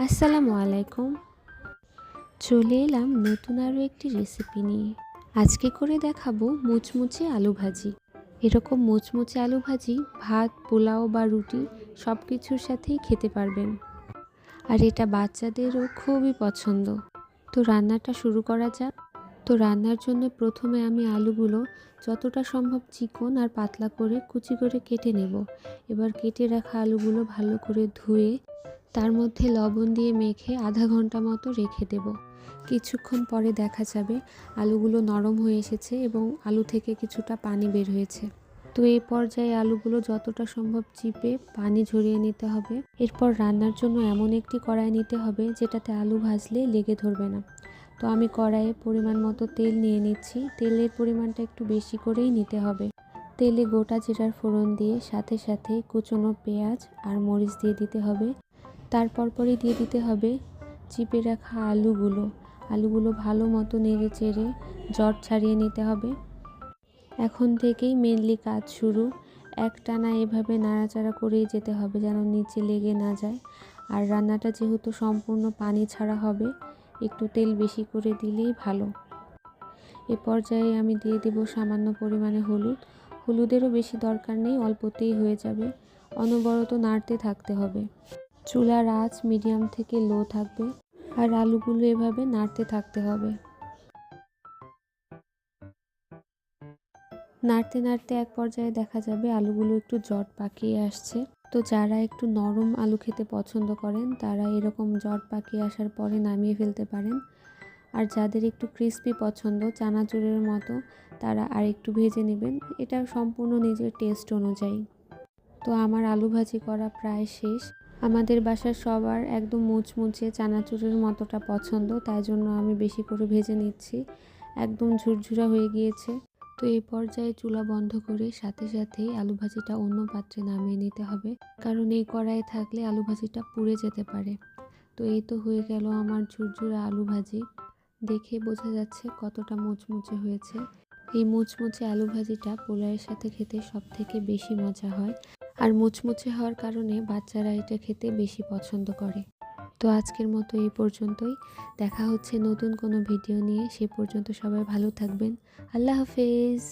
আসসালামু আলাইকুম। চলে এলাম নতুন আরও একটি রেসিপি নিয়ে। আজকে করে দেখাবো মুচমুচে আলু ভাজি। এরকম মুচমুচে আলু ভাজি ভাত, পোলাও বা রুটি সব কিছুর সাথেই খেতে পারবেন। আর এটা বাচ্চাদেরও খুবই পছন্দ। তো রান্নাটা শুরু করা যাক। তো রান্নার জন্য প্রথমে আমি আলুগুলো যতটা সম্ভব চিকন আর পাতলা করে কুচি করে কেটে নেব। এবার কেটে রাখা আলুগুলো ভালো করে ধুয়ে তার মধ্যে লবণ দিয়ে মেখে আধা ঘন্টা মতো রেখে দেব। কিছুক্ষণ পরে দেখা যাবে আলুগুলো নরম হয়ে এসেছে এবং আলু থেকে কিছুটা পানি বের হয়েছে। তো এই পর্যায়ে আলুগুলো যতটা সম্ভব চিপে পানি ঝরিয়ে নিতে হবে। এরপর রান্নার জন্য এমন একটি কড়াই নিতে হবে যেটাতে আলু ভাজলে লেগে ধরবে না। তো আমি কড়াইয়ে পরিমাণ মতো তেল নিয়ে নিচ্ছি। তেলের পরিমাণটা একটু বেশি করেই নিতে হবে। তেলে গোটা জিরার ফোড়ন দিয়ে সাথে সাথে কুচনো পেঁয়াজ আর মরিচ দিয়ে দিতে হবে। তারপর পরে দিয়ে দিতে হবে চিপে রাখা আলুগুলো ভালো মতো নেড়ে চেড়ে জট ছাড়িয়ে নিতে হবে। এখন থেকেই মেনলি কাজ শুরু। একটানা এভাবে নাড়াচাড়া করেই যেতে হবে যেন নিচে লেগে না যায়। আর রান্নাটা যেহেতু সম্পূর্ণ পানি ছাড়া হবে, একটু তেল বেশি করে দিলেই ভালো। এ পর্যায়ে আমি দিয়ে দেব সামান্য পরিমাণে হলুদেরও বেশি দরকার নেই, অল্পতেই হয়ে যাবে। অনবরত নাড়তে থাকতে হবে। চুলার আঁচ মিডিয়াম থেকে লো থাকবে আর আলুগুলো এভাবে নাড়তে থাকতে হবে। নাড়তে নাড়তে এক পর্যায়ে দেখা যাবে আলুগুলো একটু জট পাকিয়ে আসছে। তো যারা একটু নরম আলু খেতে পছন্দ করেন তারা এরকম জট পাকিয়ে আসার পরে নামিয়ে ফেলতে পারেন। আর যাদের একটু ক্রিস্পি পছন্দ চানাচুরের মতো, তারা আর একটু ভেজে নেবেন। এটা সম্পূর্ণ নিজের টেস্ট অনুযায়ী। তো আমার আলু ভাজি করা প্রায় শেষ। আমাদের বাসার সবার একদম মুচমুচে চানাচুরের মতোটা পছন্দ, তাই জন্য আমি বেশি করে ভেজে নিচ্ছি। একদম ঝুরঝুরা হয়ে গিয়েছে। তো এই পর্যায়ে চুলা বন্ধ করে সাথে সাথেই আলু ভাজিটা অন্য পাত্রে নামিয়ে নিতে হবে, কারণ এই কড়াইয়ে থাকলে আলু ভাজিটা পুড়ে যেতে পারে। তো এই তো হয়ে গেল আমার ঝুরঝুরা আলু ভাজি। দেখে বোঝা যাচ্ছে কতটা মুচমুচে হয়েছে। এই মুচমুচে আলু ভাজিটা পোলাওয়ের সাথে খেতে সবথেকে বেশি মজা হয়। আর মুচমুচে হওয়ার কারণে বাচ্চারা এটা খেতে বেশি পছন্দ করে। তো আজকের মতো এই পর্যন্তই। দেখা হচ্ছে নতুন কোনো ভিডিও নিয়ে। সে পর্যন্ত সবাই ভালো থাকবেন। আল্লাহ হাফেজ।